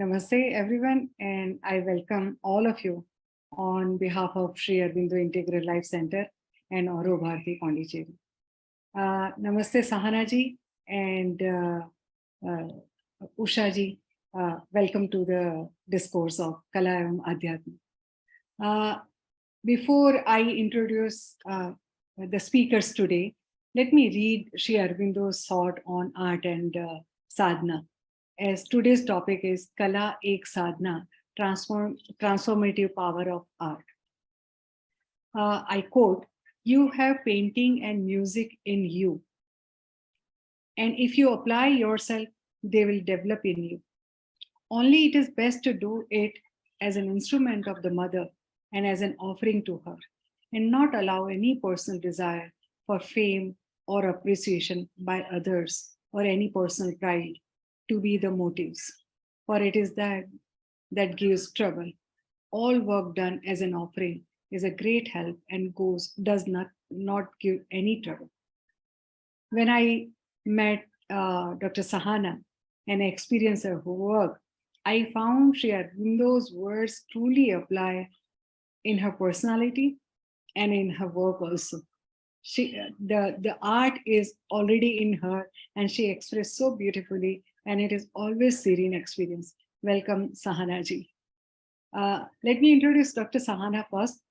Namaste everyone, and I welcome all of you on behalf of Sri Aurobindo Integral Life Center and Auro University, Pondicherry. Namaste Sahana ji and Usha ji. Welcome to the discourse of Kala Evam Adhyatm. Before I introduce the speakers today, let me read Sri Aurobindo's thought on art and sadhana. As today's topic is Kala Ek Sadhana, transformative power of art. I quote, "You have painting and music in you. And if you apply yourself, they will develop in you. Only it is best to do it as an instrument of the mother and as an offering to her, and not allow any personal desire for fame or appreciation by others or any personal pride to be the motives, for it is that gives trouble. All work done as an offering is a great help and does not give any trouble." When I met Dr. Sahana and experienced her work, I found Sri Aurobindo's words truly apply in her personality and in her work also. The art is already in her, and she expressed so beautifully, and it is always serene experience. Welcome, Sahana ji. Let me introduce Dr. Sahana first.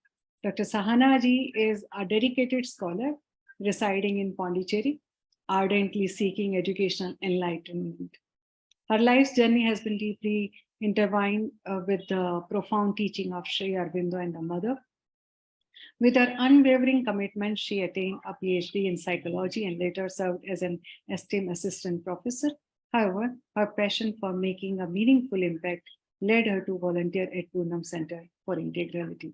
Dr. Sahana ji is a dedicated scholar residing in Pondicherry, ardently seeking educational enlightenment. Her life's journey has been deeply intertwined with the profound teaching of Sri Aurobindo and the mother. With her unwavering commitment, she attained a PhD in psychology and later served as an esteemed assistant professor. However, her passion for making a meaningful impact led her to volunteer at Poonam Center for Integrality.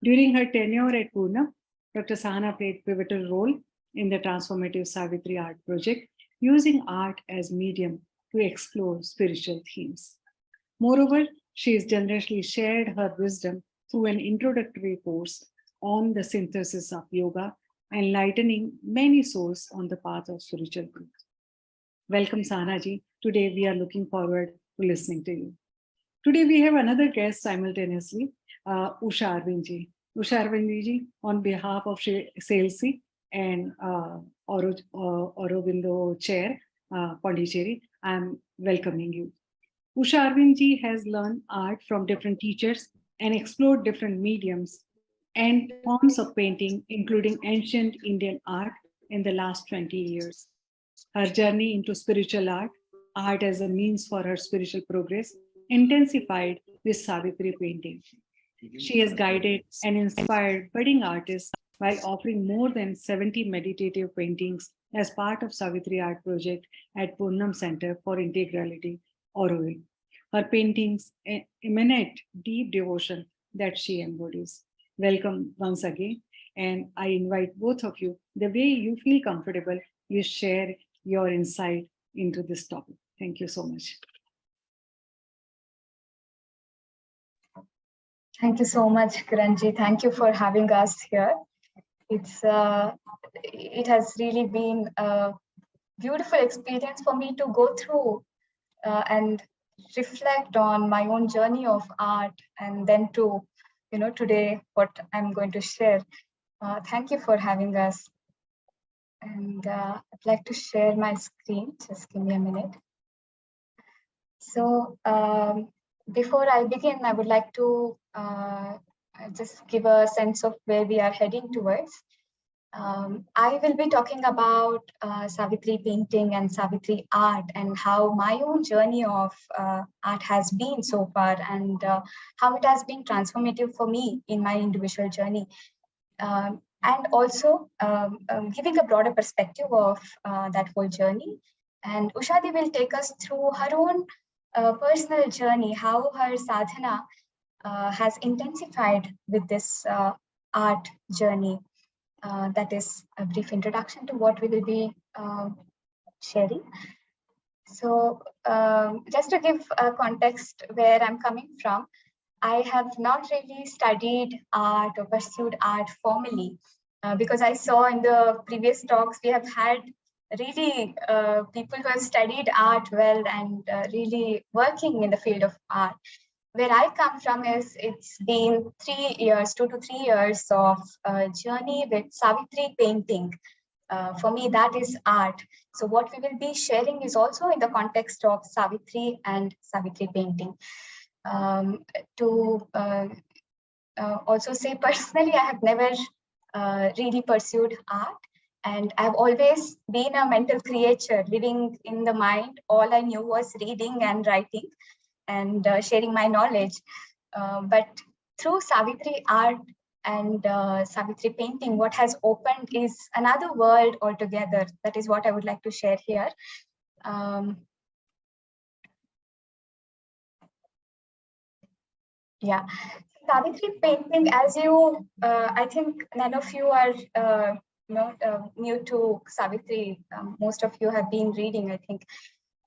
During her tenure at Poonam, Dr. Sahana played a pivotal role in the transformative Savitri art project, using art as medium to explore spiritual themes. Moreover, she has generously shared her wisdom through an introductory course on the synthesis of yoga, enlightening many souls on the path of spiritual growth. Welcome, Sahana ji. Today we are looking forward to listening to you. Today we have another guest simultaneously, Usha Arvind ji. Usha Arvind ji, on behalf of SAILC and Aurobindo Chair, Pondicherry, I am welcoming you. Usha Arvind ji has learned art from different teachers and explored different mediums and forms of painting, including ancient Indian art in the last 20 years. Her journey into spiritual art as a means for her spiritual progress, intensified with Savitri painting. She has guided and inspired budding artists while offering more than 70 meditative paintings as part of Savitri Art Project at Poonam Center for Integrality, Auroville. Her paintings emanate deep devotion that she embodies. Welcome once again, and I invite both of you, the way you feel comfortable, you share your insight into this topic. Thank you so much. Thank you so much, Kiranji. Thank you for having us here. It has really been a beautiful experience for me to go through and reflect on my own journey of art, and then to, today what I'm going to share. Thank you for having us. And I'd like to share my screen. Just give me a minute. So before I begin, I would like to just give a sense of where we are heading towards. I will be talking about Savitri painting and Savitri art, and how my own journey of art has been so far, and how it has been transformative for me in my individual journey. And also giving a broader perspective of that whole journey. And Ushadi will take us through her own personal journey, how her sadhana has intensified with this art journey. That is a brief introduction to what we will be sharing. So just to give a context where I'm coming from, I have not really studied art or pursued art formally, because I saw in the previous talks we have had really people who have studied art well and really working in the field of art. Where I come from is it's been 3 years, 2 to 3 years of journey with Savitri painting. For me, that is art. So what we will be sharing is also in the context of Savitri and Savitri painting. To also say personally, I have never really pursued art. And I've always been a mental creature living in the mind. All I knew was reading and writing and sharing my knowledge. But through Savitri art and Savitri painting, what has opened is another world altogether. That is what I would like to share here. Yeah, Savitri painting, as you, I think none of you are new to Savitri. Most of you have been reading, I think.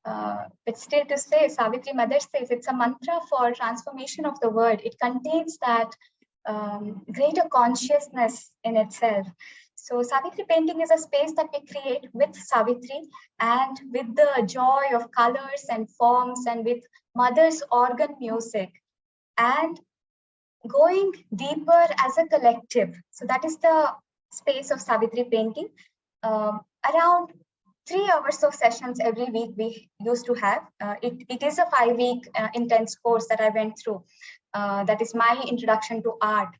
But still to say, Savitri Mother says it's a mantra for transformation of the world. It contains that greater consciousness in itself. So Savitri painting is a space that we create with Savitri and with the joy of colors and forms and with Mother's organ music and going deeper as a collective. So that is the space of Savitri painting. Around 3 hours of sessions every week we used to have. It is a 5-week intense course that I went through. That is my introduction to art.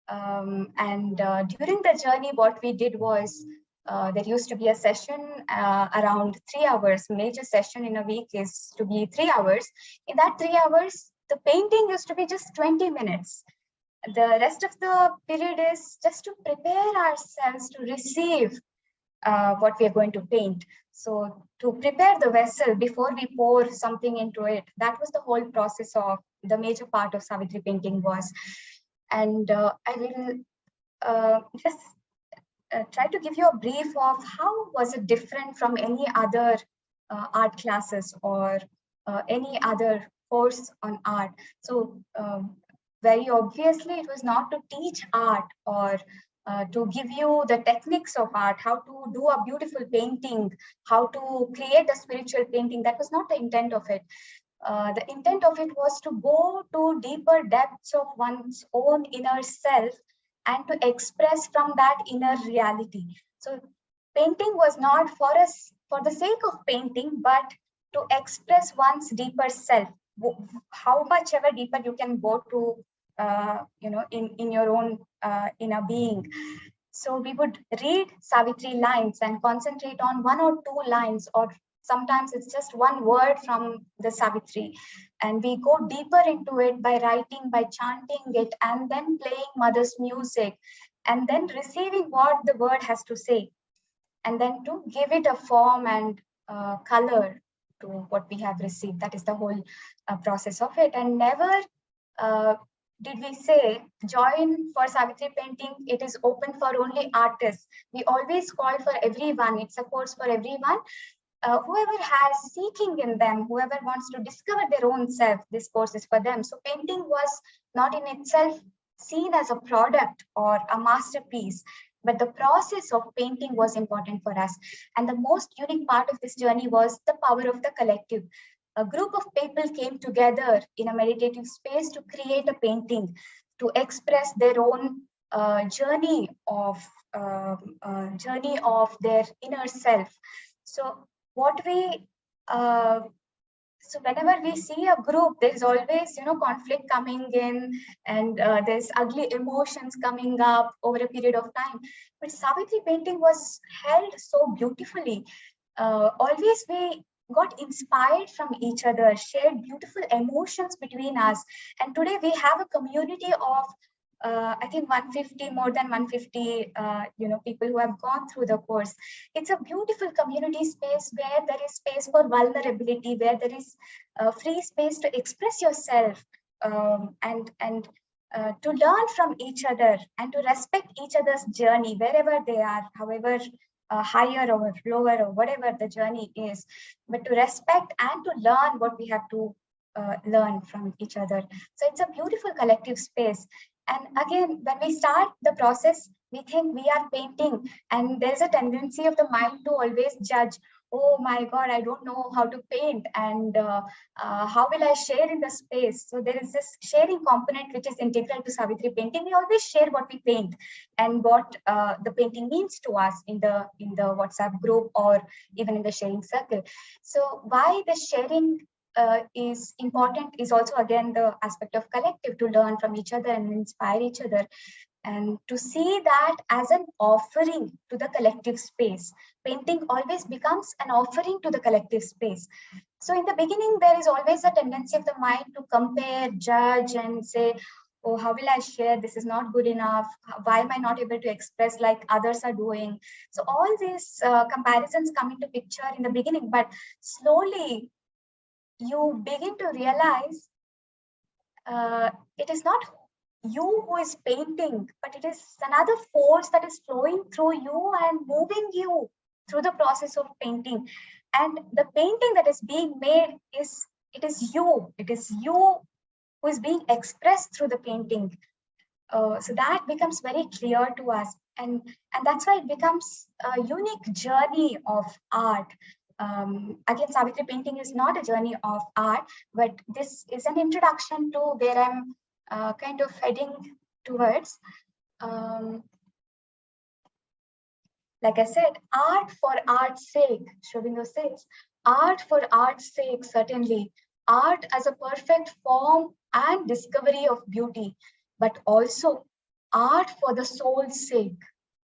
And during the journey, what we did was there used to be a session around 3 hours. Major session in a week is to be 3 hours. In that 3 hours, the painting used to be just 20 minutes. The rest of the period is just to prepare ourselves to receive what we are going to paint. So to prepare the vessel before we pour something into it, that was the whole process of the major part of Savitri painting was. And I will just try to give you a brief of how was it different from any other art classes or any other course on art. So very obviously, it was not to teach art or to give you the techniques of art, how to do a beautiful painting, how to create a spiritual painting. That was not the intent of it. The intent of it was to go to deeper depths of one's own inner self and to express from that inner reality. So painting was not for us for the sake of painting, but to express one's deeper self. How much ever deeper you can go to in your own inner being. So we would read Savitri lines and concentrate on 1 or 2 lines, or sometimes it's just one word from the Savitri. And we go deeper into it by writing, by chanting it, and then playing Mother's music, and then receiving what the word has to say, and then to give it a form and color to what we have received. That is the whole process of it. And never did we say join for Savitri painting, it is open for only artists. We always call for everyone. It's a course for everyone. Whoever has seeking in them, whoever wants to discover their own self, this course is for them. So painting was not in itself seen as a product or a masterpiece, but the process of painting was important for us. And the most unique part of this journey was the power of the collective. A group of people came together in a meditative space to create a painting, to express their own journey of their inner self. So what we so whenever we see a group, there's always conflict coming in, and there's ugly emotions coming up over a period of time. But Savitri painting was held so beautifully. Always we got inspired from each other, shared beautiful emotions between us. And today we have a community of I think 150, more than 150, people who have gone through the course. It's a beautiful community space where there is space for vulnerability, where there is free space to express yourself and to learn from each other and to respect each other's journey wherever they are, however higher or lower or whatever the journey is, but to respect and to learn what we have to learn from each other. So it's a beautiful collective space. And again, when we start the process, we think we are painting, and there's a tendency of the mind to always judge. Oh my God, I don't know how to paint, and how will I share in the space? So there is this sharing component which is integral to Savitri painting. We always share what we paint and what the painting means to us in the WhatsApp group or even in the sharing circle. So why the sharing is important is also again the aspect of collective, to learn from each other and inspire each other, and to see that as an offering to the collective space. Painting always becomes an offering to the collective space. So in the beginning, there is always a tendency of the mind to compare, judge, and say, oh, how will I share? This is not good enough. Why am I not able to express like others are doing? So all these comparisons come into picture in the beginning, but slowly you begin to realize it is not you who is painting, but it is another force that is flowing through you and moving you through the process of painting. And the painting that is being made is you. It is you who is being expressed through the painting. So that becomes very clear to us, and that's why it becomes a unique journey of art. Again, Savitri painting is not a journey of art, but this is an introduction to where I'm kind of heading towards. Like I said, art for art's sake, Aurobindo says, art for art's sake, certainly, art as a perfect form and discovery of beauty, but also art for the soul's sake,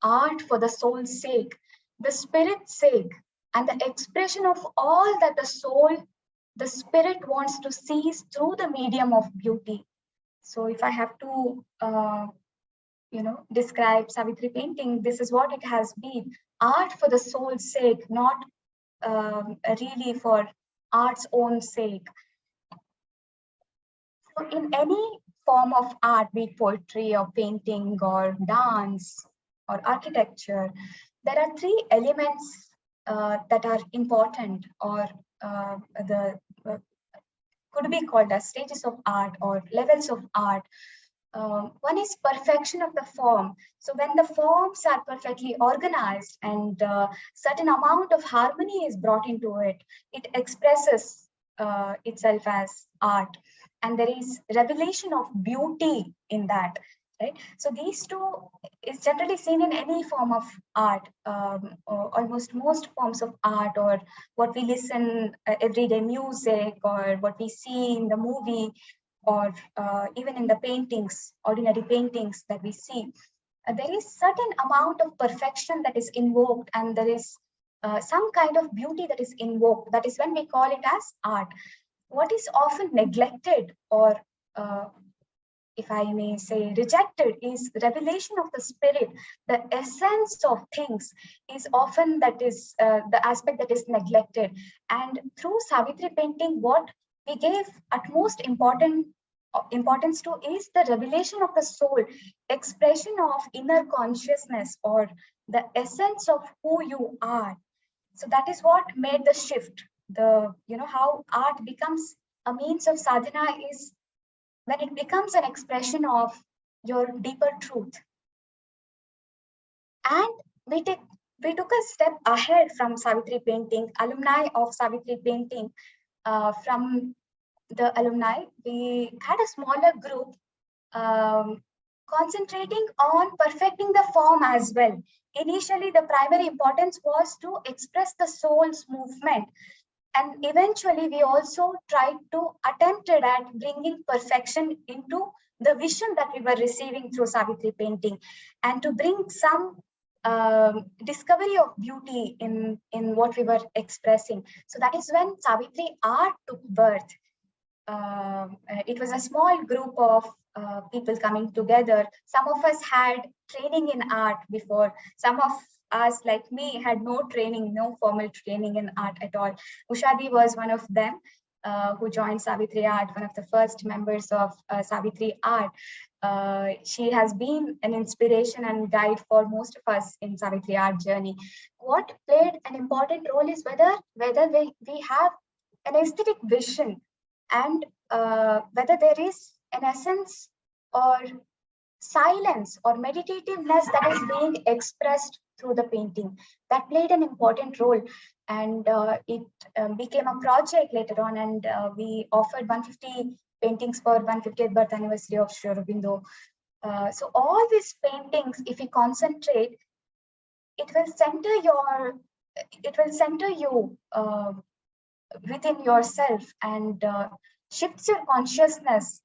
art for the soul's sake, the spirit's sake, and the expression of all that the spirit wants to seize through the medium of beauty. So if I have to, describe Savitri painting, this is what it has been: art for the soul's sake, not really for art's own sake. So in any form of art, be it poetry or painting or dance or architecture, there are three elements that are important, or could be called as stages of art or levels of art. One is perfection of the form. So when the forms are perfectly organized and certain amount of harmony is brought into it, it expresses itself as art. And there is revelation of beauty in that, right? So these two is generally seen in any form of art, almost most forms of art, or what we listen, everyday music, or what we see in the movie, or even in the paintings, ordinary paintings that we see. There is certain amount of perfection that is invoked, and there is some kind of beauty that is invoked. That is when we call it as art. What is often neglected, or if I may say rejected, is revelation of the spirit. The essence of things is often that is the aspect that is neglected. And through Savitri painting, what we gave utmost importance to is the revelation of the soul, expression of inner consciousness, or the essence of who you are. So that is what made the shift. How art becomes a means of sadhana is when it becomes an expression of your deeper truth. And we took a step ahead from Savitri painting. Alumni of Savitri painting, from the alumni, we had a smaller group concentrating on perfecting the form as well. Initially, the primary importance was to express the soul's movement. And eventually, we also attempted at bringing perfection into the vision that we were receiving through Savitri painting, and to bring some discovery of beauty in what we were expressing. So that is when Savitri art took birth. It was a small group of people coming together. Some of us had training in art before. Some of us, like me, had no formal training in art at all. Ushadi was one of them who joined Savitri Art, one of the first members of Savitri Art. She has been an inspiration and guide for most of us in Savitri Art journey. What played an important role is whether we have an aesthetic vision, and whether there is an essence or silence or meditativeness that is being expressed through the painting. That played an important role, and it became a project later on, and we offered 150 paintings for 150th birth anniversary of Sri Aurobindo. So all these paintings, if you concentrate, it will center you within yourself, and shifts your consciousness,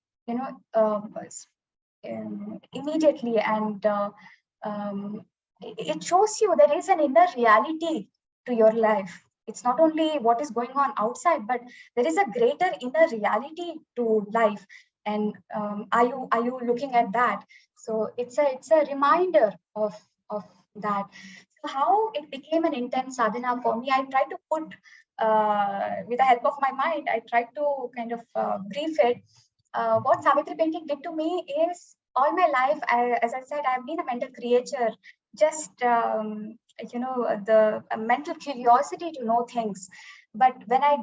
immediately, and it shows you there is an inner reality to your life. It's not only what is going on outside, but there is a greater inner reality to life. And are you looking at that? So it's a reminder of that. So how it became an intense sadhana for me, I tried to put with the help of my mind, I tried to kind of brief it. What Savitri painting did to me is, all my life, as I said, I've been a mental creature, just the mental curiosity to know things. But when I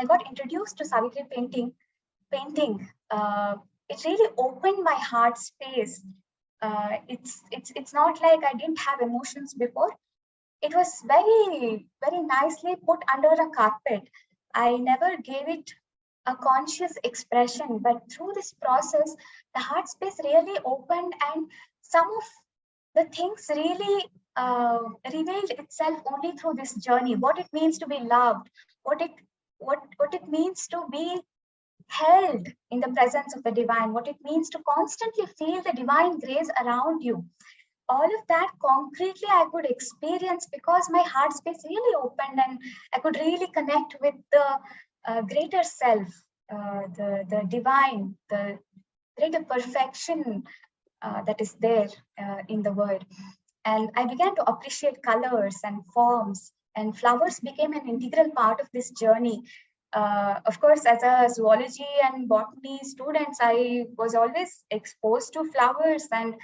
got introduced to Savitri painting, it really opened my heart space. It's not like I didn't have emotions before. It was very, very nicely put under a carpet. I never gave it a conscious expression, but through this process, the heart space really opened, and some of the things really revealed itself only through this journey. What it means to be loved, what it means to be held in the presence of the divine, what it means to constantly feel the divine grace around you. All of that concretely I could experience because my heart space really opened, and I could really connect with the greater self, the divine, the greater perfection that is there in the world. And I began to appreciate colors and forms, and flowers became an integral part of this journey. Of course, as a zoology and botany students, I was always exposed to flowers, and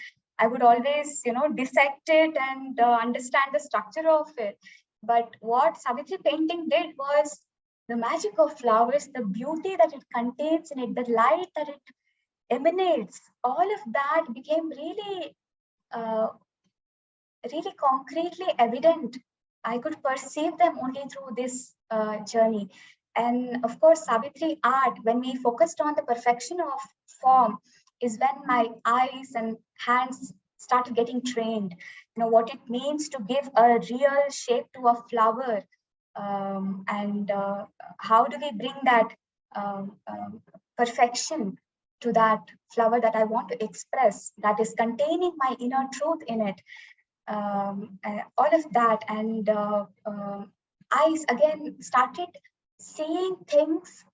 I would always, dissect it and understand the structure of it. But what Savitri painting did was the magic of flowers, the beauty that it contains in it, the light that it emanates, all of that became really, really concretely evident. I could perceive them only through this journey. And of course, Savitri art, when we focused on the perfection of form, is when my eyes and hands started getting trained. What it means to give a real shape to a flower, and how do we bring that perfection to that flower that I want to express, that is containing my inner truth in it. All of that, and I again started seeing things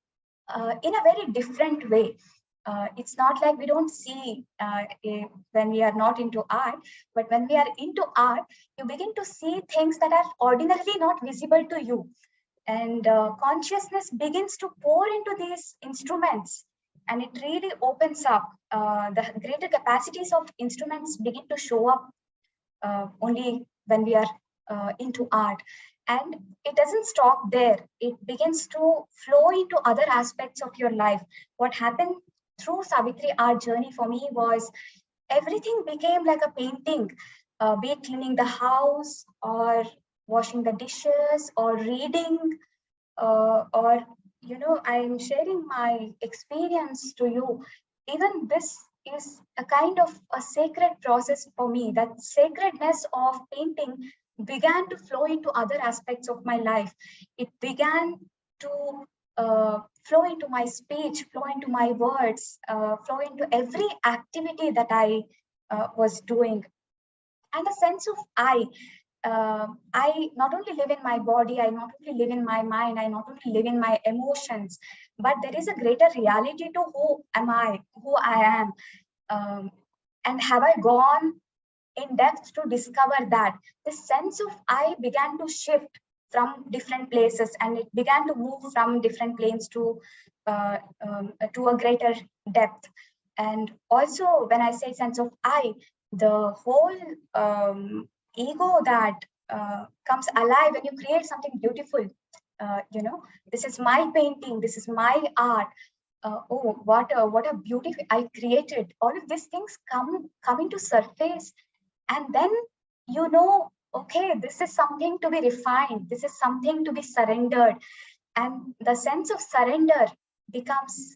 in a very different way. It's not like we don't see when we are not into art, but when we are into art, you begin to see things that are ordinarily not visible to you. And consciousness begins to pour into these instruments, and it really opens up. The greater capacities of instruments begin to show up only when we are into art. And it doesn't stop there. It begins to flow into other aspects of your life. What happened through Savitri art journey for me was everything became like a painting, be it cleaning the house or washing the dishes or reading, or I'm sharing my experience to you. Even this is a kind of a sacred process for me. That sacredness of painting began to flow into other aspects of my life. It began to flow into my speech, flow into my words, flow into every activity that I was doing. And a sense of I not only live in my body, I not only live in my mind, I not only live in my emotions, but there is a greater reality to who I am. And have I gone in depth to discover that? This sense of I began to shift from different places, and it began to move from different planes to a greater depth. And also, when I say sense of I, the whole ego that comes alive when you create something beautiful. This is my painting, this is my art. oh, what a beauty I created. All of these things come into surface, and then you know, okay, this is something to be refined. This is something to be surrendered, and the sense of surrender becomes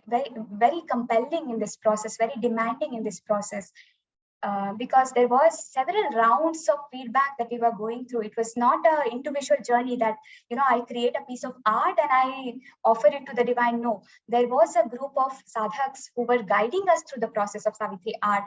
very, very compelling in this process, very demanding in this process. Because there was several rounds of feedback that we were going through. It was not an individual journey that, you know, I create a piece of art and I offer it to the divine. No, there was a group of sadhaks who were guiding us through the process of Savitri art,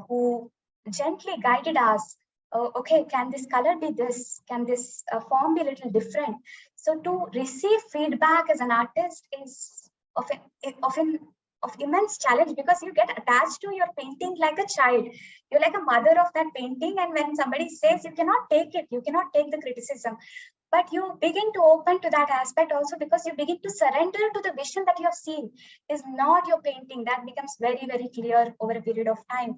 who gently guided us. Okay, can this color be this? Can this form be a little different? So to receive feedback as an artist is often of immense challenge, because you get attached to your painting like a child. You're like a mother of that painting, and when somebody says, you cannot take it, you cannot take the criticism, but you begin to open to that aspect also, because you begin to surrender to the vision that you have seen is not your painting. That becomes very, very clear over a period of time,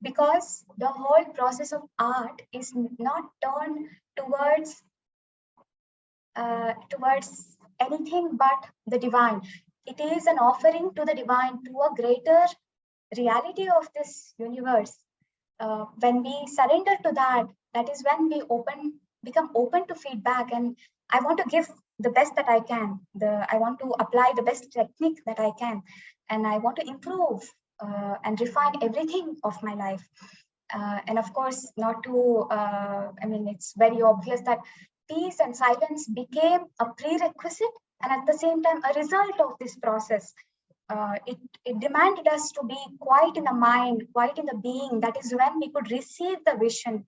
because the whole process of art is not turned towards anything but the divine. It is an offering to the divine, to a greater reality of this universe. When we surrender to that, that is when we become open to feedback. And I want to give the best that I can. I want to apply the best technique that I can, and I want to improve and refine everything of my life. And of course, not to, I mean, it's very obvious that peace and silence became a prerequisite and at the same time a result of this process. It demanded us to be quiet in the mind, quiet in the being. That is when we could receive the vision,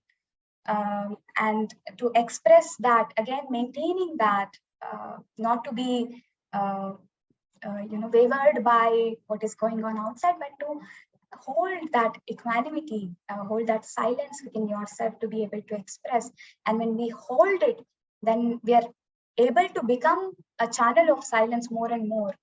and to express that, again, maintaining that, not to be wavered by what is going on outside, but to hold that equanimity, hold that silence within yourself to be able to express. And when we hold it, then we are able to become a channel of silence more and more.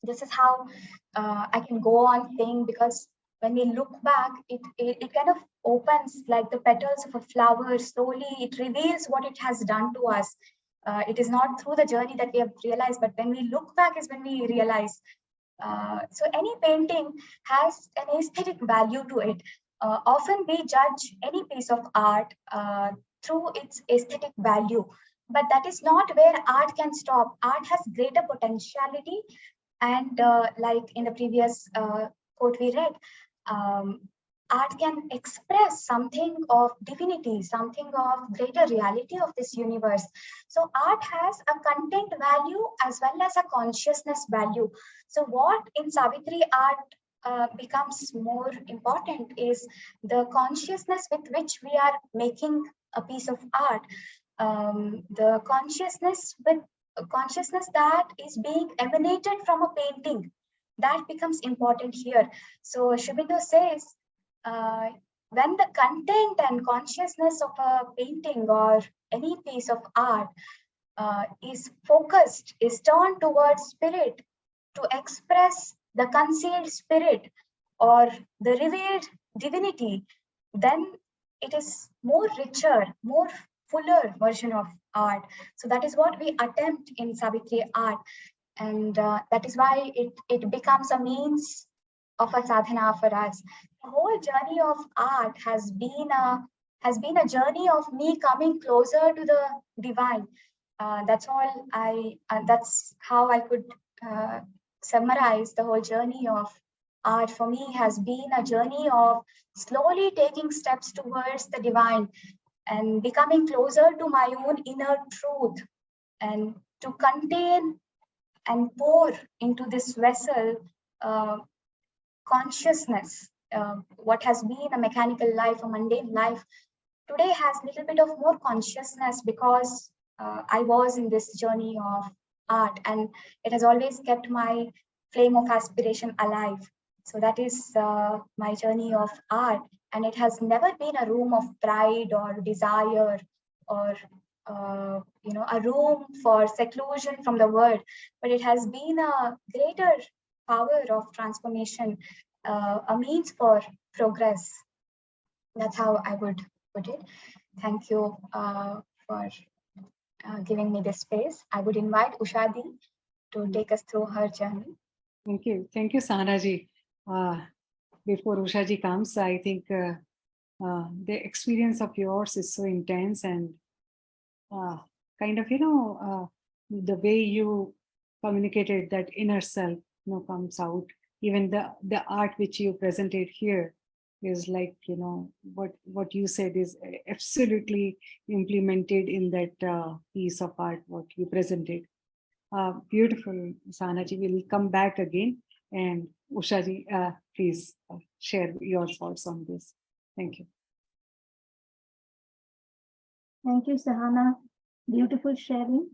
This is how I can go on saying, because when we look back, it kind of opens like the petals of a flower. Slowly, it reveals what it has done to us. It is not through the journey that we have realized, but when we look back is when we realize. So any painting has an aesthetic value to it. Often we judge any piece of art through its aesthetic value, but that is not where art can stop. Art has greater potentiality, and like in the previous quote we read, art can express something of divinity, something of greater reality of this universe. So art has a content value as well as a consciousness value. So what in Savitri art becomes more important is the consciousness with which we are making a piece of art. The consciousness that is being emanated from a painting, that becomes important here. So Aurobindo says, when the content and consciousness of a painting or any piece of art is focused, is turned towards spirit, to express the concealed spirit or the revealed divinity, then it is more richer, more fuller version of art. So that is what we attempt in Savitri art. And that is why it becomes a means of a sadhana for us. The whole journey of art has been a journey of me coming closer to the divine. That's all that's how I could summarize the whole journey of art. For me has been a journey of slowly taking steps towards the divine and becoming closer to my own inner truth, and to contain and pour into this vessel consciousness. What has been a mechanical life, a mundane life, today has a little bit of more consciousness, because I was in this journey of art, and it has always kept my flame of aspiration alive. So that is my journey of art, and it has never been a room of pride or desire, or a room for seclusion from the world, but it has been a greater power of transformation, a means for progress. That's how I would put it. Thank you for giving me this space. I would invite Ushadi to take us through her journey. Thank you. Thank you, Sahana ji. Before Usha ji comes, I think the experience of yours is so intense and kind of, the way you communicated that inner self, comes out. Even the art which you presented here is like, what you said is absolutely implemented in that piece of art, what you presented. Beautiful, Sahana ji. We'll come back again. And Usha ji, please share your thoughts on this. Thank you. Thank you, Sahana. Beautiful sharing.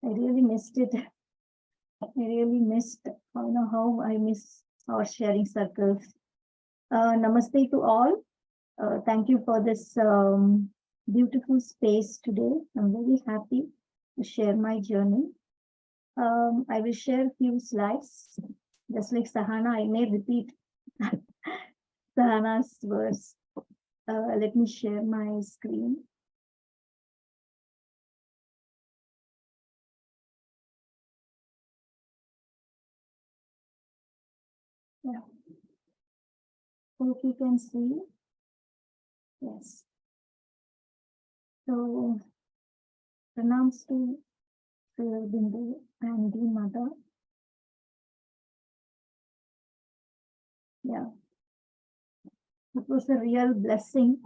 I really missed it. I really missed, how I miss our sharing circles. Namaste to all. Thank you for this beautiful space today. I'm very happy to share my journey. I will share a few slides. Just like Sahana, I may repeat Sahana's words. Let me share my screen. Yeah. Hope you can see. Yes. So, pronouns to Sri Aurobindo and the mother. Yeah. It was a real blessing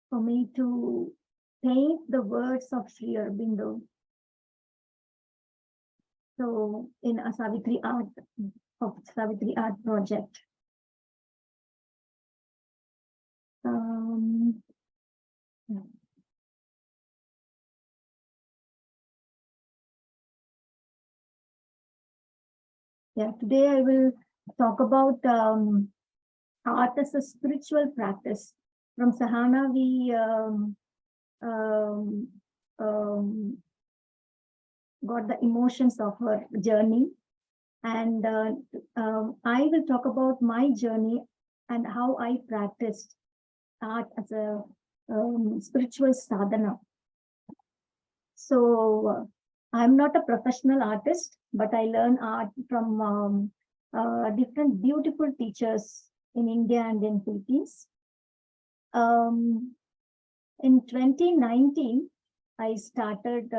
for me to paint the words of Sri Aurobindo. So, in a Savitri Art project. Yeah, today I will talk about art as a spiritual practice. From Sahana, we got the emotions of her journey. And I will talk about my journey and how I practiced art as a spiritual sadhana. So I'm not a professional artist, but I learn art from different beautiful teachers in India and in Philippines. In 2019, I started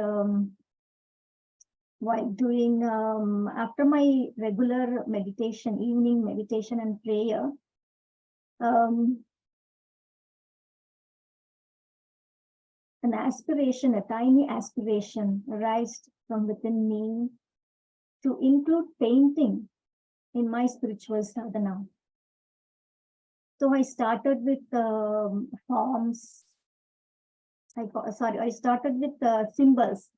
while doing, after my regular meditation, evening meditation and prayer, an aspiration, a tiny aspiration arose from within me to include painting in my spiritual sadhana. So I started with forms. I started with symbols.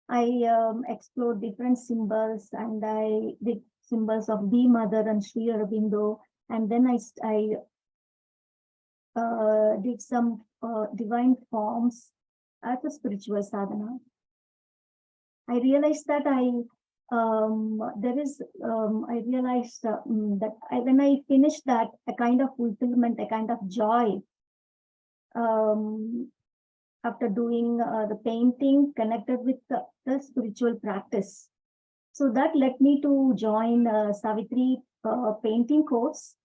I explored different symbols, and I did symbols of the Mother and Sri Aurobindo, and then I did some divine forms as a spiritual sadhana. I realized that when I finished that, a kind of fulfillment, a kind of joy after doing the painting connected with the spiritual practice. So that led me to join Savitri painting course.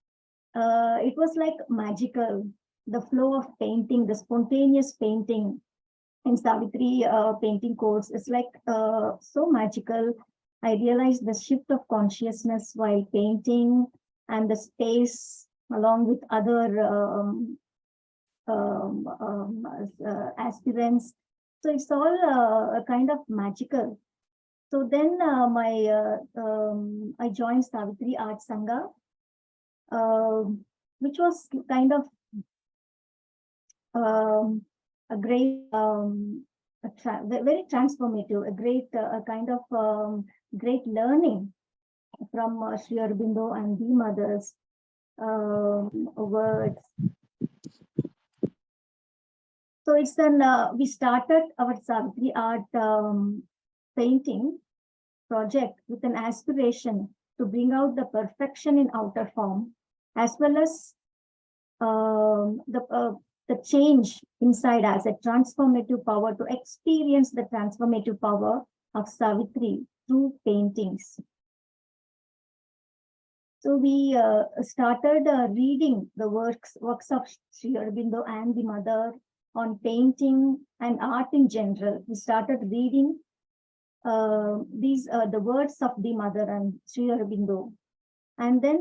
It was like magical, the flow of painting, the spontaneous painting in Savitri painting course is like so magical. I realized the shift of consciousness while painting and the space along with other aspirants. So it's all a kind of magical. So then I joined Savitri Art Sangha, which was kind of a great, very transformative, a great kind of great learning from Sri Aurobindo and the Mother's words. So it's then we started our Savitri Art painting project with an aspiration to bring out the perfection in outer form, as well as the change inside us, a transformative power to experience the transformative power of Savitri through paintings. So we started reading the works of Sri Aurobindo and the mother on painting and art in general. We started reading the words of the mother and Sri Aurobindo. And then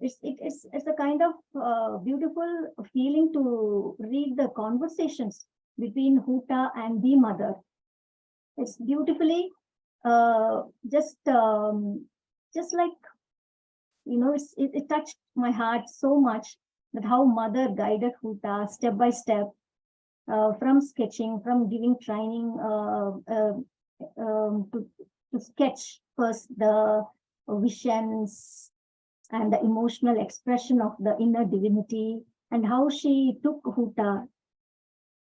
it's a kind of beautiful feeling to read the conversations between Huta and the mother. It's beautifully just like, you know, it touched my heart so much that how mother guided Huta step by step, from sketching, from giving training to sketch first the visions and the emotional expression of the inner divinity, and how she took Huta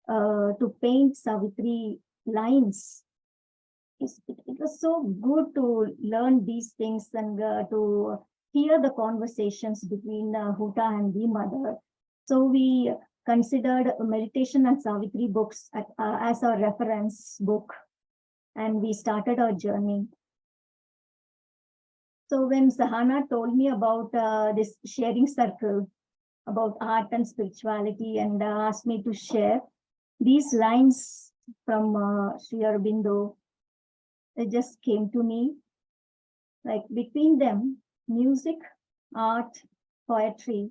to paint Savitri lines. It was so good to learn these things and to hear the conversations between Huta and the mother. So we considered meditation and Savitri books as our reference book, and we started our journey. So when Sahana told me about this sharing circle about art and spirituality and asked me to share these lines from Sri Aurobindo, it just came to me. Like between them, music, art, poetry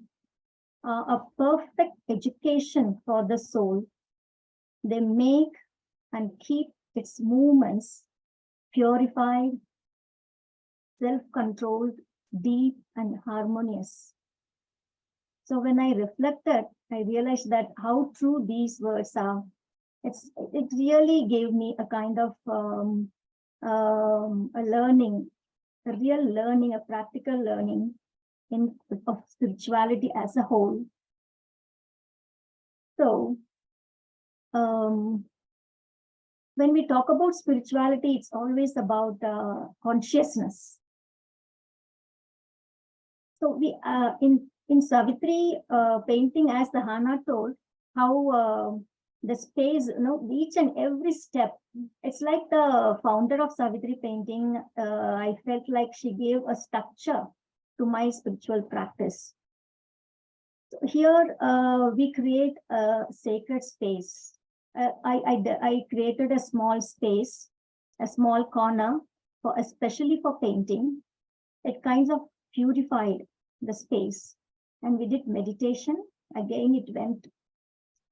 are a perfect education for the soul. They make and keep its movements purified, self-controlled, deep, and harmonious. So when I reflected, I realized that how true these words are. It really gave me a kind of a learning, a real learning, a practical learning of spirituality as a whole. So when we talk about spirituality, it's always about consciousness. So we in Savitri painting, as the Hana told, how the space, you know, each and every step, it's like the founder of Savitri painting. I felt like she gave a structure to my spiritual practice. So here we create a sacred space. I created a small space, a small corner, especially for painting. It kind of purified the space, and we did meditation. Again, it went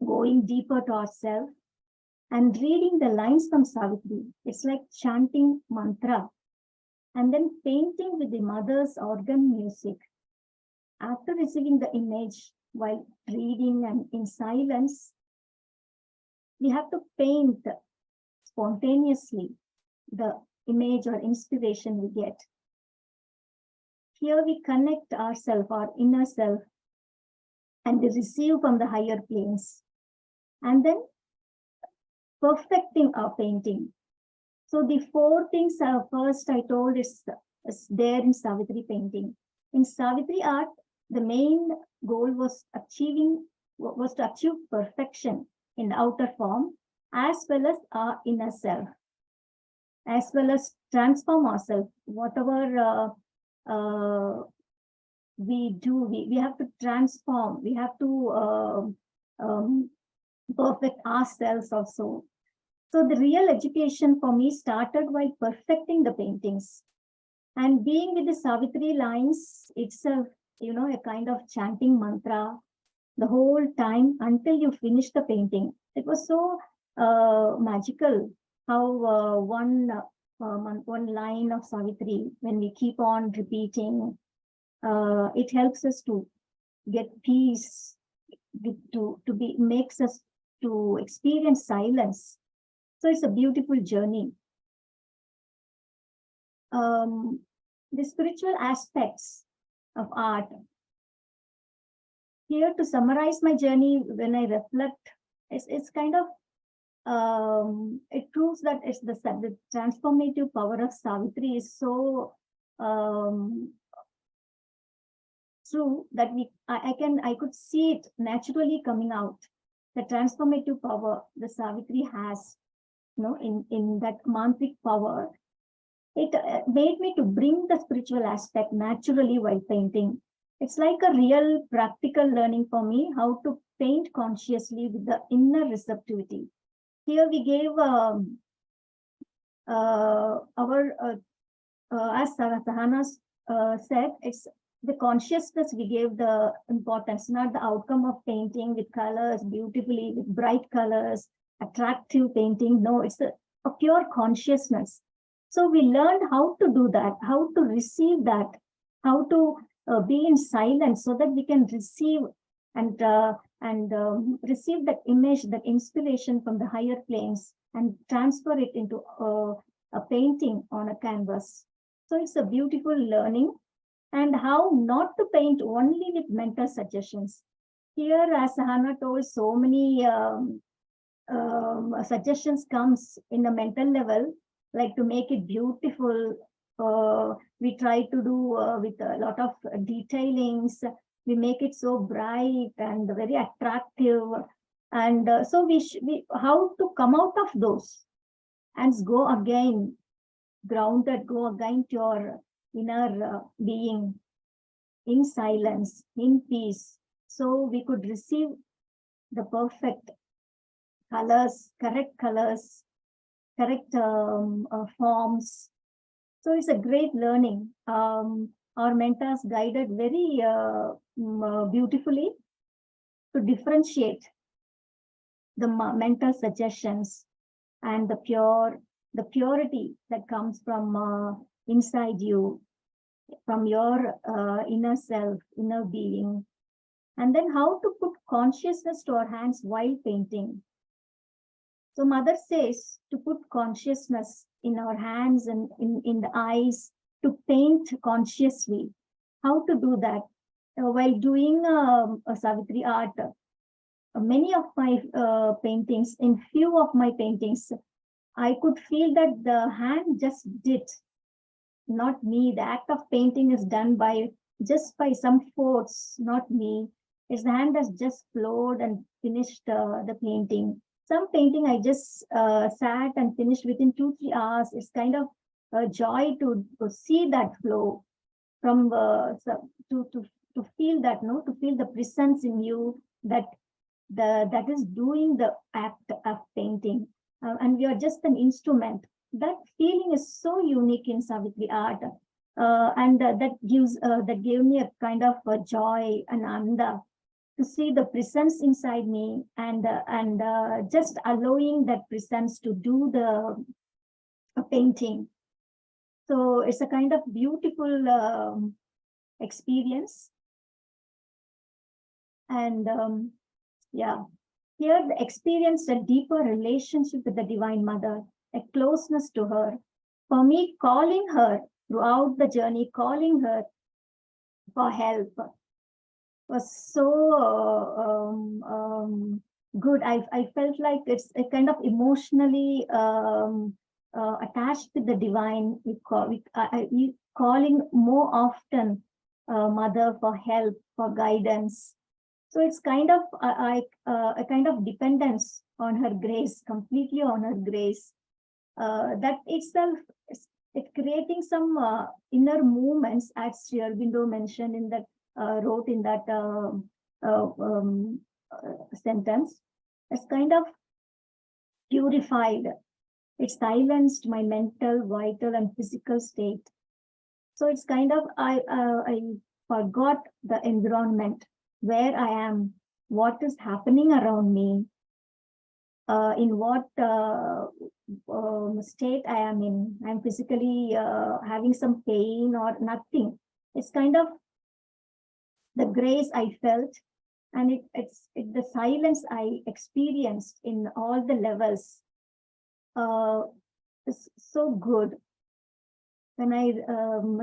going deeper to ourselves and reading the lines from Savitri. It's like chanting mantra, and then painting with the mother's organ music. After receiving the image while reading and in silence, we have to paint spontaneously the image or inspiration we get. Here we connect ourselves, our inner self, and we receive from the higher planes. And then perfecting our painting. So the four things first I told is there in Savitri painting. In Savitri art, the main goal was to achieve perfection in the outer form, as well as our inner self, as well as transform ourselves. Whatever we do, we have to transform. We have to perfect ourselves also. So the real education for me started while perfecting the paintings, and being with the Savitri lines itself, you know, a kind of chanting mantra the whole time until you finish the painting. It was so magical how one line of Savitri, when we keep on repeating, it helps us to get peace, makes us to experience silence. So it's a beautiful journey. The spiritual aspects of art. Here, to summarize my journey, when I reflect, it's kind of it proves that it's the transformative power of Savitri is so true that I could see it naturally coming out. The transformative power the Savitri has, you know, in that mantric power. it made me to bring the spiritual aspect naturally while painting. It's like a real practical learning for me, how to paint consciously with the inner receptivity. Here we gave as Sahana said, it's the consciousness we gave the importance, not the outcome of painting with colors, beautifully, with bright colors, attractive painting. No, it's a pure consciousness. So we learned how to do that, how to receive that, how to be in silence so that we can receive and receive that image, that inspiration from the higher planes and transfer it into a painting on a canvas. So it's a beautiful learning, and how not to paint only with mental suggestions. Here, as Sahana told, so many suggestions comes in a mental level, like to make it beautiful. We try to do with a lot of detailings. We make it so bright and very attractive. And so we how to come out of those and go again grounded, go again to your inner being in silence, in peace. So we could receive the perfect colors, correct forms. So it's a great learning. Our mentors guided very beautifully to differentiate the mental suggestions and the purity that comes from inside you, from your inner self, inner being. And then how to put consciousness to our hands while painting. So Mother says to put consciousness in our hands and in the eyes, to paint consciously. How to do that? While doing a Savitri art, many of my paintings, in few of my paintings, I could feel that the hand just did, not me. The act of painting is done by some force, not me. His hand has just flowed and finished the painting. Some painting I just sat and finished within 2-3 hours. It's kind of a joy to see that flow from to feel that, to feel the presence in you that is doing the act of painting. And we are just an instrument. That feeling is so unique in Savitri art, and that gave me a kind of a joy and ananda to see the presence inside me, and just allowing that presence to do the painting. So it's a kind of beautiful experience, and yeah. Here, the experience a deeper relationship with the Divine Mother, a closeness to her. For me, calling her throughout the journey, calling her for help was so good. I felt like it's a kind of emotionally attached to the Divine. We calling more often Mother for help, for guidance. So it's kind of a kind of dependence on her grace, completely on her grace. That itself is creating some inner movements, as Sri Aurobindo mentioned in that, wrote in that sentence. It's kind of purified. It silenced my mental, vital, and physical state. So it's kind of I forgot the environment, where I am, what is happening around me, in what state I am in. I'm physically having some pain or nothing. It's kind of the grace I felt, and it's the silence I experienced in all the levels. Is so good. When I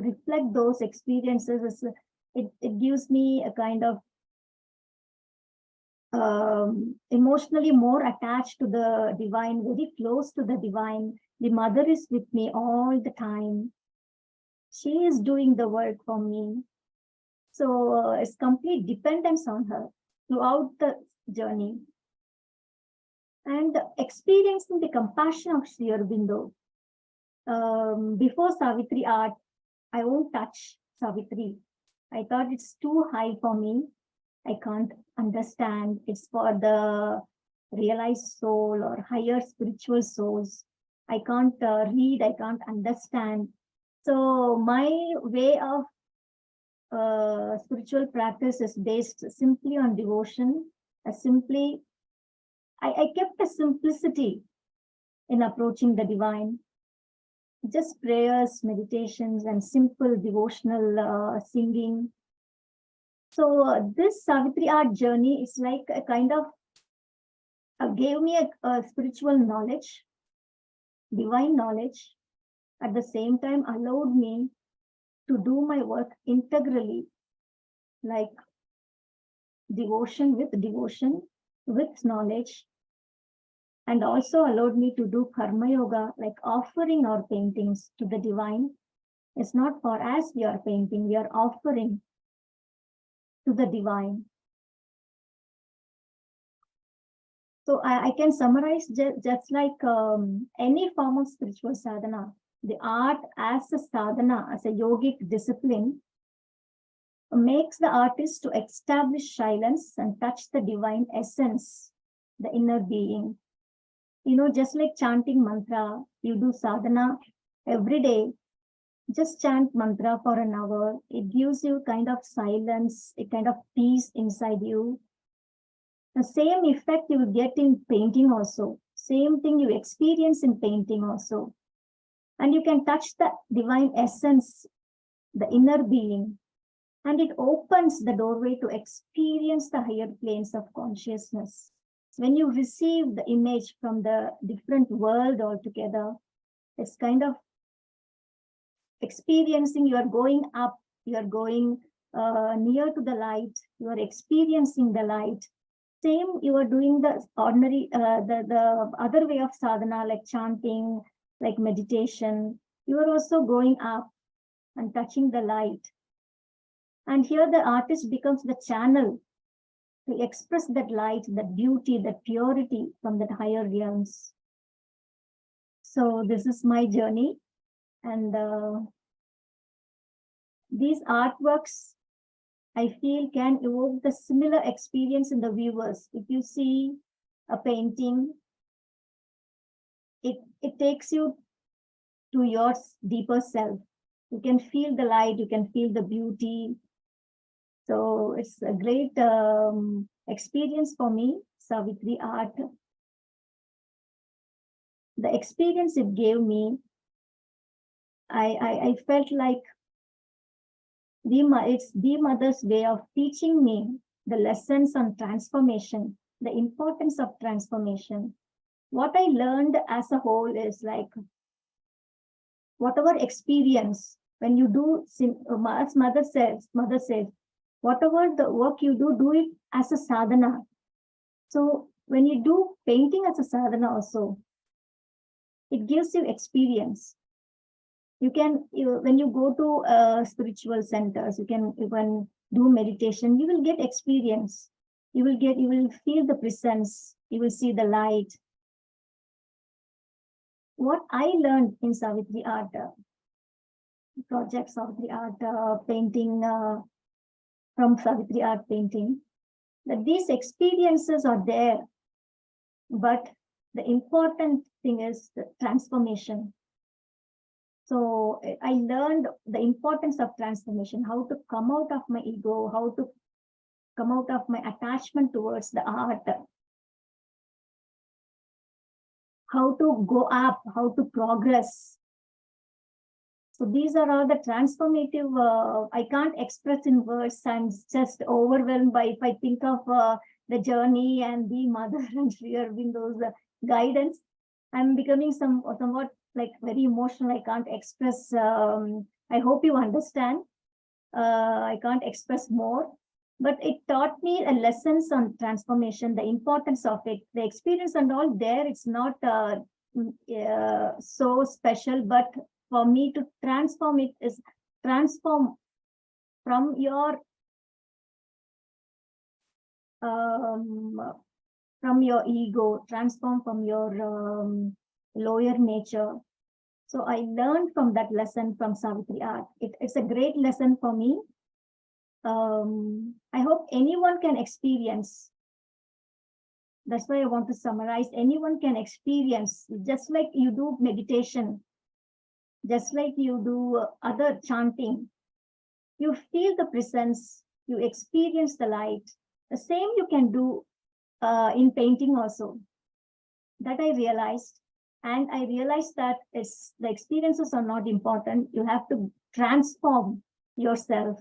reflect those experiences, it gives me a kind of emotionally more attached to the Divine, very close to the Divine. The Mother is with me all the time. She is doing the work for me. So it's complete dependence on her throughout the journey. And experiencing the compassion of Sri Aurobindo. before Savitri art, I won't touch Savitri. I thought it's too high for me. I can't understand. It's for the realized soul or higher spiritual souls. I can't read, I can't understand. So my way of spiritual practice is based simply on devotion. I kept a simplicity in approaching the divine. Just prayers, meditations, and simple devotional singing. So this Savitri art journey is like a kind of gave me a spiritual knowledge, divine knowledge, at the same time allowed me to do my work integrally, like devotion, with knowledge, and also allowed me to do karma yoga, like offering our paintings to the divine. It's not for us we are painting, we are offering to the divine. So I can summarize just like any form of spiritual sadhana, the art as a sadhana, as a yogic discipline, makes the artist to establish silence and touch the divine essence, the inner being. You know, just like chanting mantra, you do sadhana every day, just chant mantra for an hour. It gives you kind of silence, a kind of peace inside you. The same effect you will get in painting also. Same thing you experience in painting also. And you can touch the divine essence, the inner being. And it opens the doorway to experience the higher planes of consciousness. When you receive the image from the different world altogether, it's kind of experiencing, you are going up, you are going near to the light, you are experiencing the light. Same, you are doing the ordinary, the other way of sadhana, like chanting, like meditation. You are also going up and touching the light. And here the artist becomes the channel to express that light, that beauty, that purity from that higher realms. So this is my journey. And these artworks, I feel, can evoke the similar experience in the viewers. If you see a painting, it takes you to your deeper self. You can feel the light, you can feel the beauty. So it's a great experience for me, Savitri art. The experience it gave me, I felt like it's the mother's way of teaching me the lessons on transformation, the importance of transformation. What I learned as a whole is like, whatever experience, when you do, as mother says, whatever the work you do it as a sadhana. So when you do painting as a sadhana also, it gives you experience. You can, when you go to spiritual centers, you can do meditation, you will get experience. You will feel the presence, you will see the light. What I learned in Savitri art, project Savitri art painting, from Savitri art painting, that these experiences are there, but the important thing is the transformation. So I learned the importance of transformation, how to come out of my ego, how to come out of my attachment towards the art, how to go up, how to progress. So these are all the transformative, I can't express in words. I'm just overwhelmed by, if I think of the journey and the mother and Sri Aurobindo's guidance, I'm becoming somewhat like very emotional. I can't express. I hope you understand. I can't express more, but it taught me lessons on transformation, the importance of it, the experience and all there. It's not so special, but for me to transform it is transform from your ego, transform from your lower nature. So I learned from that lesson from Savitri art. It's a great lesson for me. I hope anyone can experience. That's why I want to summarize. Anyone can experience, just like you do meditation, just like you do other chanting. You feel the presence, you experience the light. The same you can do in painting also. That I realized. And I realized that the experiences are not important. You have to transform yourself.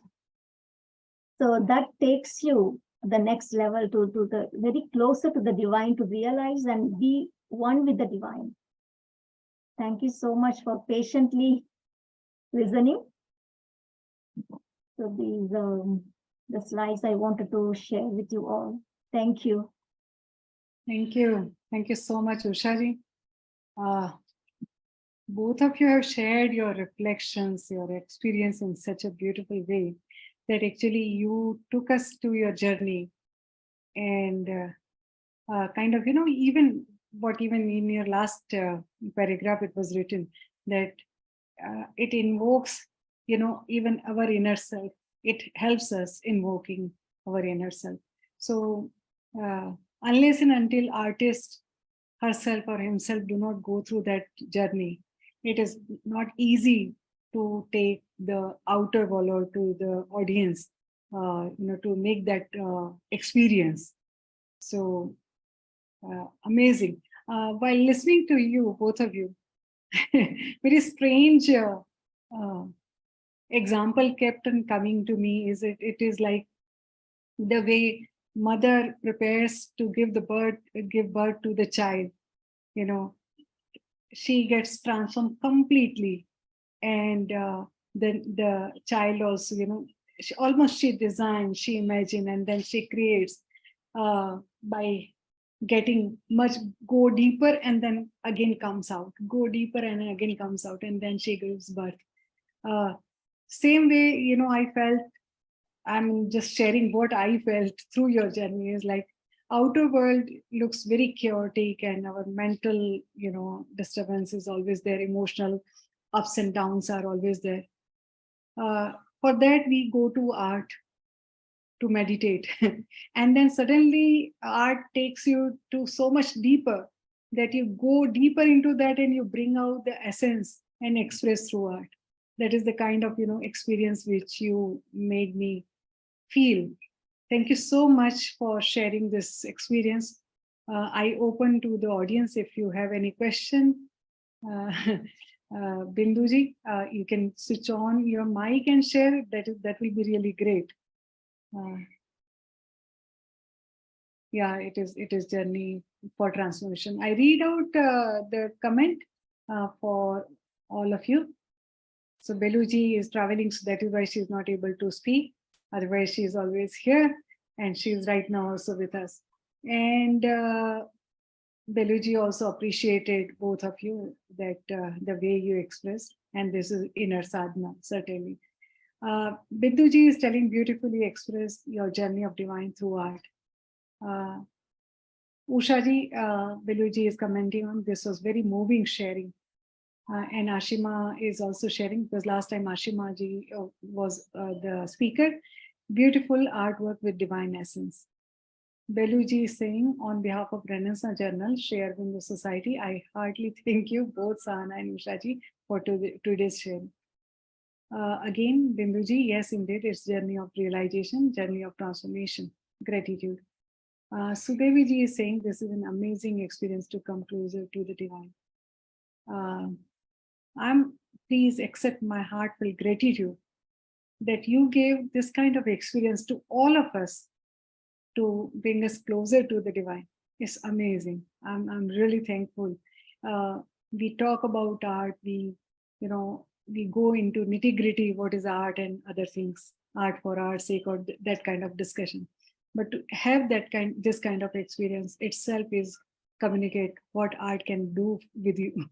So that takes you the next level to the very closer to the divine, to realize and be one with the divine. Thank you so much for patiently listening. So these the slides I wanted to share with you all. Thank you. Thank you. Thank you so much, Ushaji. Both of you have shared your reflections, your experience in such a beautiful way that actually you took us to your journey and kind of, even in your last paragraph, it was written that it invokes, even our inner self. It helps us invoking our inner self. So unless and until artist herself or himself do not go through that journey, it is not easy to take the outer world or to the audience, to make that experience. So amazing. While listening to you, both of you, very strange example kept on coming to me is it is like the way mother prepares to give birth to the child. She gets transformed completely, and then the child also, she designs, she imagines, and then she creates by getting go deeper and then again comes out, go deeper and again comes out, and then she gives birth. Same way, I felt, I'm just sharing what I felt through your journey, is like outer world looks very chaotic and our mental, disturbance is always there, emotional ups and downs are always there. For that, we go to art to meditate. And then suddenly art takes you to so much deeper that you go deeper into that and you bring out the essence and express through art. That is the kind of, experience which you made me feel. Thank you so much for sharing this experience. I open to the audience if you have any question. Binduji, you can switch on your mic and share. That will be really great. Yeah, it is journey for transformation. I read out the comment for all of you. So Beluji is traveling, so that is why she is not able to speak. Otherwise, she is always here, and she is right now also with us. And Beluji also appreciated both of you, that the way you express, and this is inner sadhana, certainly. Binduji is telling beautifully express your journey of divine through art. Ushaji, Beluji is commenting on this was very moving sharing. And Ashima is also sharing, because last time Ashima ji was the speaker. Beautiful artwork with divine essence. Beluji is saying, on behalf of Renaissance Journal, Sri Aurobindo Society, I heartily thank you, both Sahana and Ushaji, for today's sharing. Again, Binduji, yes, indeed, it's journey of realization, journey of transformation, gratitude. Sudevi ji is saying, this is an amazing experience to come closer to the divine. Please accept my heartfelt gratitude that you gave this kind of experience to all of us to bring us closer to the divine. It's amazing. I'm really thankful. We talk about art, we go into nitty-gritty, what is art and other things, art for art's sake, or that kind of discussion. But to have this kind of experience itself is communicate what art can do with you.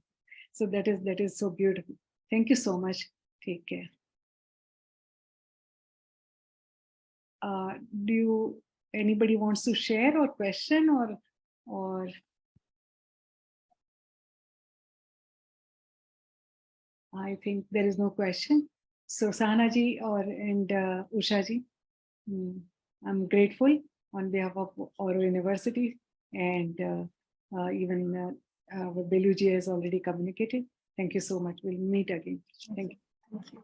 So that is so beautiful. Thank you so much. Take care. Anybody wants to share or question or I think there is no question. So Sahana ji and Usha ji, I'm grateful on behalf of Auro University, and even Beluji has already communicated. Thank you so much. We'll meet again. Thank you. Thank you.